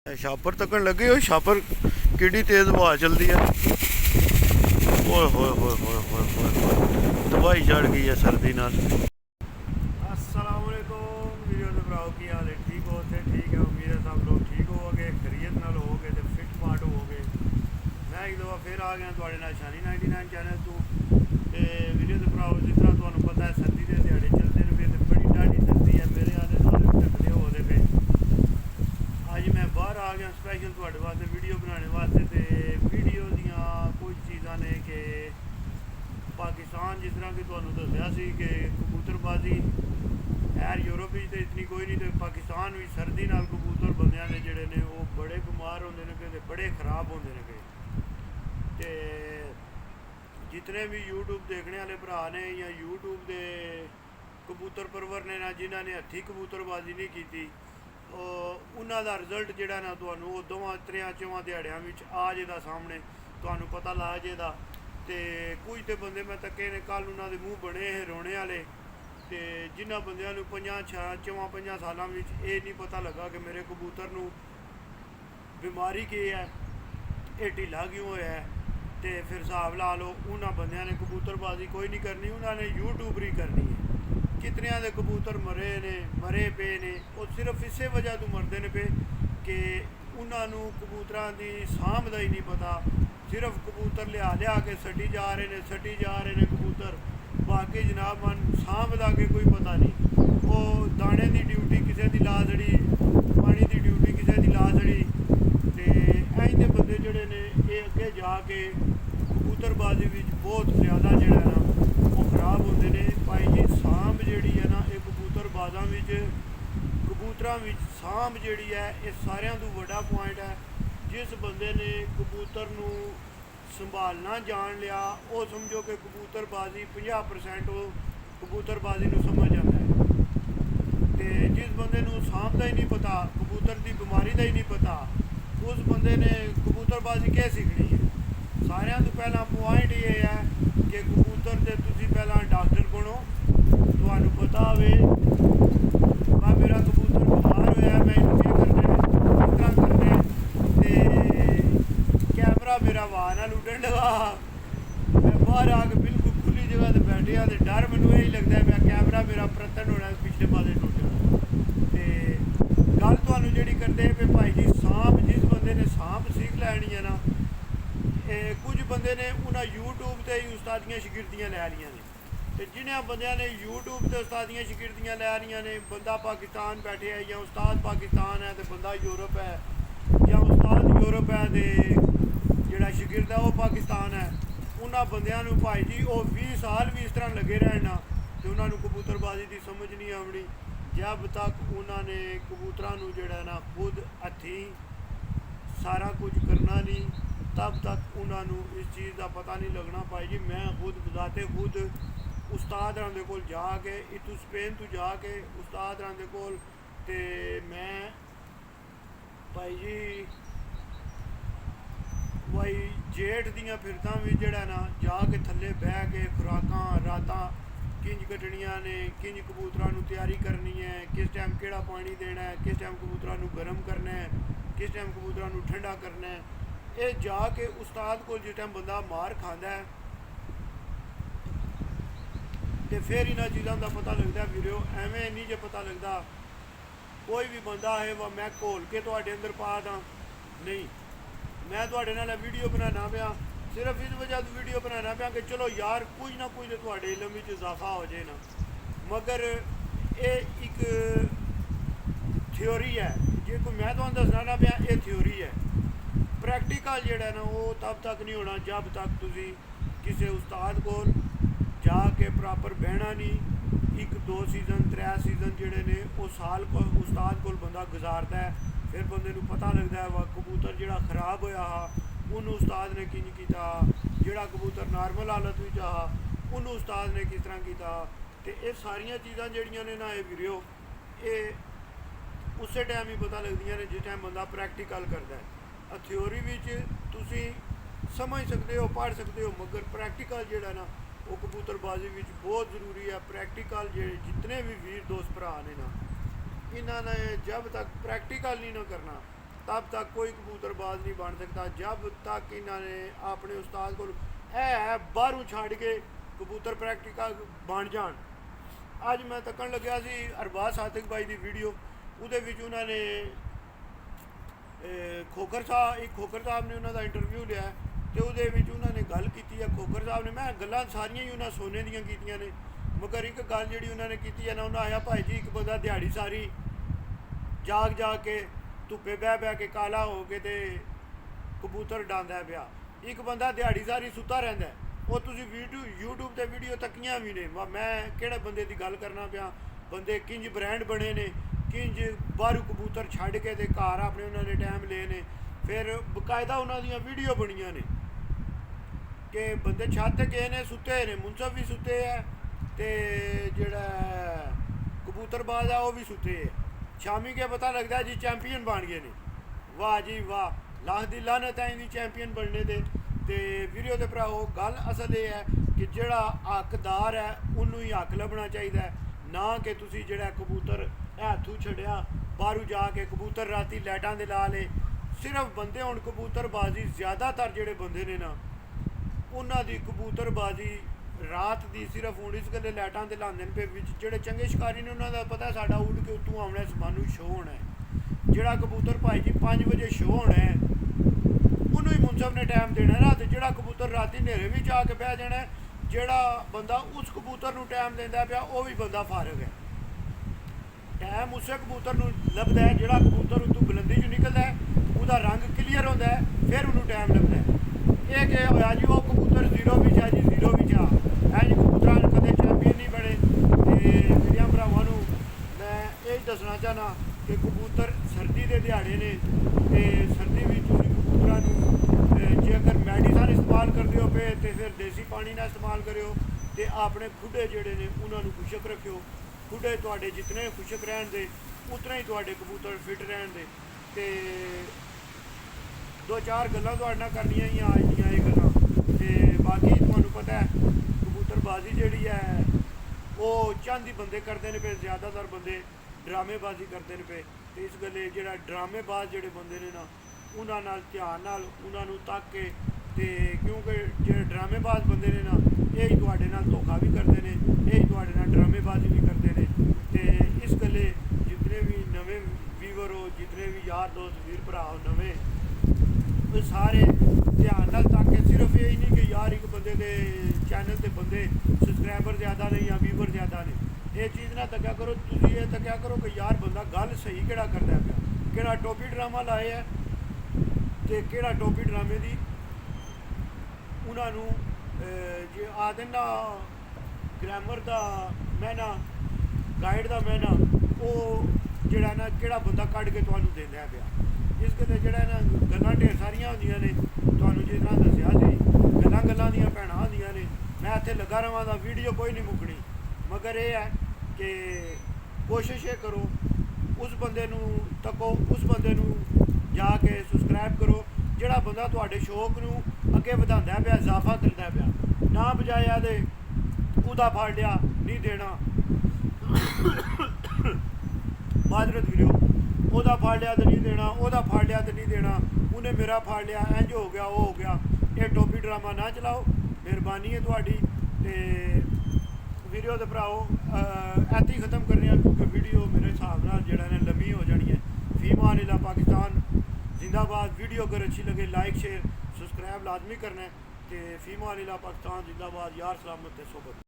छापर तकन लगे हो छापर किड्डी तेज हवा चलती है। ओए होए होए होए होए होए होए तबाही चढ़ गई है सर्दी नाल। अस्सलाम वालेकुम वीडियो दे भराओ की हाल है? ठीक हो ते ठीक है, उम्मीद है सब लोग ठीक होगे, खैरियत नाल होगे ते फिट फाट होगे। मैं एक दफ़ा फिर आ गया तुहाडे नाल शानी 99 चैनल तो वीडियो दे भराओ। जिस तरह तुहानू पता है सर्दी दे दिहाड़े चलते ने पे ते बड़ी ढाडी सर्दी है, मेरे आले दुआले ढकदे होए पे। अज मैं बाहर आ गया स्पैशल तुहाडे वास्ते वीडियो बनाने वास्ते। ते वीडियो दियां कुछ चीज़ां ने कि पाकिस्तान जिस तरह कि तुहानू दस्सिया सी कि कबूतरबाजी खैर यूरोप तो इतनी कोई नहीं, तो पाकिस्तान भी सर्दी नाल कबूतर बंदियां ने जेह्ड़े ने वो बड़े बमार होंदे ने पे ते बड़े खराब होंदे ने पे। ते जितने भी यूट्यूब देखने वाले भरा ने या यूट्यूब दे कबूतर परवर ने ना जिन्हां ने हत्थी कबूतरबाजी नहीं की, उन्हां दा रिजल्ट जेह्ड़ा ना तुहानू वो दोवां त्रेआं चौवां दिहाड़ियां विच आ जेदा सामने, तुहानू पता लग जेदा। ते कुछ ते बंदे मैं तक्के ने कल उन्हां दे मूँह बने हे रोने आह्ले, ते जिन्हां बंदियां नू 50 सालां विच एह् नहीं पता लगा कि मेरे कबूतर नू बीमारी केह् है, एह् ढिल्ला क्यों होया है। ते फिर हिसाब ला लो उन्हां बंदियां ने कबूतरबाजी कोई नहीं करनी, उन्हां ने यूट्यूबरी करनी है। कितनियां दे कबूतर मरे पे ने, वो सिर्फ इसे वजह तो मरदे ने पे कि उन्हां नू कबूतरां दी सांभ दा ही नहीं पता। सिर्फ कबूतर लिया के सट्टी जा रहे ने कबूतर, बाकी जनाब मन सांभ दा के कोई पता नहीं। वो दाने की ड्यूटी किसी की ला छड़ी, पानी की ड्यूटी किसी की ला छड़ी। ते इंज दे बंदे जेह्ड़े ने ये अगे जाके कबूतरबाजी विच बहुत ज़्यादा जेह्ड़ा ना वो खराब होंदे ने। भाई जी सांभ जेह्ड़ी है ना ये कबूतरबाजां विच कबूतरां विच सांभ जेह्ड़ी है ये सारियां तो वड्डा पॉइंट है। जिस बंदे ने कबूतर नू संभालना जान लिया वो समझो कि कबूतरबाजी 50% वो कबूतरबाजी नू समझ आता है। ते जिस बंदे नू सांभ दा ही नहीं पता, कबूतर की बीमारी का ही नहीं पता, उस बंदे ने कबूतरबाजी क्या सीखनी है। सारियां तो पहला पॉइंट ये है कि कबूतर दे तुसी पहला डॉक्टर बनो। तुहानू पता होवे मेरा कबूतर बीमार होया, मैं इनू केह् करना किस तरह करना, ते कैमरा मेरा हवा नाल उड्डन लगा। मैं बाहर आके बिल्कुल खुली जगह ते बैठे ते डर मैनू यही लगता है मैं कैमरा मेरा परतन होना पिछले पासे टुट जाना। ते गल तुहानू जेह्ड़ी करदे पे भाई जी सांभ, जिस बंदे ने सांभ सीख लैनी है ना, कुछ बंदे ने उन्हें यूट्यूब ते ही उस्तादियां शिगिर्दियां लै लियां ने। ते जिन्हें बंदियां ने यूट्यूब ते उस्तादियां शिगिर्दियां लै लियां ने, बंदा पाकिस्तान बैठे है या उस्ताद पाकिस्तान है तो बंदा यूरोप है, या उस्ताद यूरोप है तो जेह्ड़ा शिगिर्द है वो पाकिस्तान है। उन्हां बंदियां नू भाई जी वो 20 साल भी इस तरह लगे रहना तो उन्होंने कबूतरबाजी की समझ नहीं आवनी जब तक उन्होंने कबूतरां नू जेह्ड़ा ना खुद हत्थी सारा कुछ करना नहीं, तब तक उन्होंने इस चीज़ का पता नहीं लगना। भाई जी मैं खुद बजाते खुद उस्ताद रां दे कोल जाके इतू स्पेन तो जाके उस्ताद रां दे कोल ते मैं भाई जी भाई जेठ दियां फिरतां भी जेह्ड़ा ना जाके थल्ले बह के खुराकां रातां किंज कट्टनियां ने, किंज कबूतरां नू तैयारी करनी है, किस टाइम केड़ा पानी देना है, किस टाइम कबूतरां नू गर्म करना है, किस टाइम कबूतरां नू ठंडा करना है। ये जाके उस्ताद को जिस टाइम बंदा मार खांदा है तो फिर इन्हां चीज़ों का पता लगता है। वीडियो एवें नहीं जो पता लगता कोई भी बंदा है वह मैं घोल के तुहाडे अंदर पा दां नहीं। मैं तुहाडे नाल वीडियो बनाना पाया सिर्फ इस वजह तो वीडियो बनाना पाया कि चलो यार कुछ ना कुछ तो तुहाडे इलम विच इजाफा हो जाए ना। मगर ये एक थ्योरी है, जे कोई मैं तुहानू दसना ना पाया ये थ्योरी है। प्रैक्टिकल जेह्ड़ा ना वो तब तक नहीं होना जब तक तुसी किसी उस्ताद कोल जाके प्रॉपर बहना नहीं। 1 2 सीजन 3 सीजन जेह्ड़े ने वो साल को उस्ताद कोल बंदा गुजारदा है, फिर बंदे नू पता लगता है वह कबूतर जेह्ड़ा खराब होया हा उन्नू उस्ताद ने किंज कीता, जेह्ड़ा कबूतर नॉर्मल हालत विच हा उन्नू उस्ताद ने किस तरह कीता। ते ये सारियां चीज़ां जेह्ड़ियां ने ना ये वीडियो ये उस टाइम ही पता लगदियां ने जिस टाइम बंदा प्रैक्टिकल करता है। थ्योरी विच तुसी समझ सकते हो पढ़ सकते हो, मगर प्रैक्टिकल जेह्ड़ा ना वो कबूतरबाजी विच बहुत ज़रूरी है। प्रैक्टिकल जितने भी वीर दोस्त भरा ने ना इन्होंने जब तक प्रैक्टिकल नहीं ना करना तब तक कोई कबूतरबाज नहीं बन सकता जब तक इन्होंने अपने उस्ताद को बाहरों छड़ के कबूतर प्रैक्टिकल बन जान। अज मैं तकन लग्या सी अरबाज सादिक भाई की वीडियो, उहदे विच उन्होंने खोखर साहब ने उन्होंने इंटरव्यू लिया तो उहदे विच उन्होंने गल की है। खोखर साहब ने, मैं गल्लां सारियां ही उन्होंने सोने दियां कीतियां ने, मगर एक गल जिहड़ी उन्होंने की है ना, उन्हें आया भाई जी एक बंदा दिहाड़ी सारी जाग के धुप्पे बह के काला हो के ते कबूतर डांदा पिया, एक बंदा दिहाड़ी सारी सुता रहिंदा है। वो तुसीं यूट्यूब ते वीडियो तकियां भी ने, मैं किहड़े बंदे की गल करना पिया। बंदे किंज ब्रांड बने ने, किंज बाहरों कबूतर छड्ड के ते घर अपने उन्होंने टाइम ले ने, फिर बकायदा उन्होंने वीडियो बनियां ने कि बंदे छत ते गए ने, सुते ने, मुनसफ भी सुते है ते जिहड़ा कबूतरबाज है वह भी सुते है। शामी के पता लगता है जी चैंपियन बन गए ने। वाह जी वाह, लाख दी लानत है इन्दी चैंपियन बनने दे। ते वीडियो दे भराओ, गल असल ये है कि जिहड़ा हकदार है उन्होंने ही हक लभना चाहिए, ना कि तुसी जिहड़ा कबूतर हत्थों छड्डिया बाहरों जाके कबूतर राती लाइटां दे ला ले। सिर्फ बंदे हुण कबूतरबाजी ज़्यादातर जिहड़े बंदे ने ना उन्हां दी कबूतरबाजी रात की सिर्फ हूँ इस गल्ले लाइटां ते लांदे पे, जिहड़े चंगे शिकारी ने उन्होंने पता साडा उड़ के उत्तों आना सानू शो होना है। जिहड़ा कबूतर भाई जी 5 बजे शो होना है उन्होंने ही मुनसफ ने टाइम देना ना, तो जिहड़ा कबूतर राती हनेरे भी जाके बह जाना है, जिहड़ा बंदा उस कबूतर नूं टाइम देंदा पिया वह भी बंदा फारग है। टाइम उस कबूतर नूं लभदा है जिहड़ा कबूतर उत्तों बुलंदी च निकलदा है, उसका रंग क्लीयर होंदा है, फिर उन्होंने टाइम लभदा है। ये कि होया जी वो कबूतर 0 भी जा जी 0 भी जा, है जी कबूतर कदे चैंपियन नहीं बने। तो मेरिया भरावां नूं मैं ये दसना चाहना कि कबूतर सर्दी के दिहाड़े ने, तो सर्दी में तुसीं कबूतरां नूं जे अगर मैडिसन इस्तेमाल करते हो पे तो फिर देसी पानी ना इस्तेमाल करो, तो अपने खुडे जिहड़े ने उन्होंने खुशक रखियो। खुडे तुहाडे जितने खुशक रहन दे उतने ही तुहाडे कबूतर फिट रहन दे। ते 2-4 गल्लां तुहाडे नाल करनियां ही अज दियां ये गल्लां। ते बाकी तुहानूं पता है कबूतरबाजी जिहड़ी है वो चंद ही बंदे करते हैं पे, ज़्यादातर बंदे ड्रामेबाजी करते हैं पे। तो इस गल्ले जिहड़ा ड्रामेबाज जिहड़े बंदे ने ना उन्हां नाल ध्यान नाल उन्हां नूं तक के, ते क्योंकि जिहड़े ड्रामेबाज बंदे ने ना यही तुहाडे नाल धोखा भी करते हैं, यही तुहाडे नाल ड्रामेबाजी भी करते हैं। तो इस गल्ले जितने भी नवे व्यूवर हो, जितने भी यार दोस्त वीर भरा हो नवे, सारे ध्यान नाल तक के, सिर्फ यही नहीं कि यार एक बंदे के चैनल ते बंदे सबसक्राइबर ज़्यादा ने या व्यूवर ज़्यादा ने, ये चीज़ ना तक्या करो। तुसीं ये तक्या करो कि यार बंदा गल सही केड़ा करदा पिया, केड़ा टोपी ड्रामा लाए है ते केड़ा टोपी ड्रामे दी उन्होंने जे आखदे ना ग्रामर का मैना, गाइड का मैना, वो जिहड़ा ना केड़ा बंदा कढ के तुहानूं देंदा पिया। इस गल्ले जिहड़ा ना गल्लां ढेर सारियां होंदियां ने, तुहानूं जिस तरह दस्सिया सी गल्लां दियां भैणां होंदियां ने। मैं इत्थे लगा रहां दा वीडियो कोई नहीं मुकनी, मगर ये है कि कोशिश ये करो उस बंदे नूं तको, उस बंदे नूं जाके सबसक्राइब करो जिहड़ा बंदा तुहाडे शौक नूं अगे वधांदा पिया, इजाफा करदा पिया, ना बजाया दे उहदा फड़ लिया नहीं देना माजरत वीडियो, ਉਹਦਾ ਫੜ ਲਿਆ तो नहीं देना, ਉਹਦਾ ਫੜ ਲਿਆ तो नहीं देना, उन्हें मेरा फड़ लिया इंज हो गया वो हो गया। ये टोपी ड्रामा ना चलाओ, मेहरबानी है तुहाडी। ते वीडियो दे भराओ ऐसे ही ख़त्म करने क्योंकि वीडियो मेरे हिसाब नाल जिहड़ा ना लम्मी हो जानी है। फीमान इला पाकिस्तान जिंदाबाद। वीडियो अगर अच्छी लगे लाइक शेयर सब्सक्राइब लाजमी करना है। तो फीमान इला पाकिस्तान जिंदाबाद। यार सलामत ते सोबत।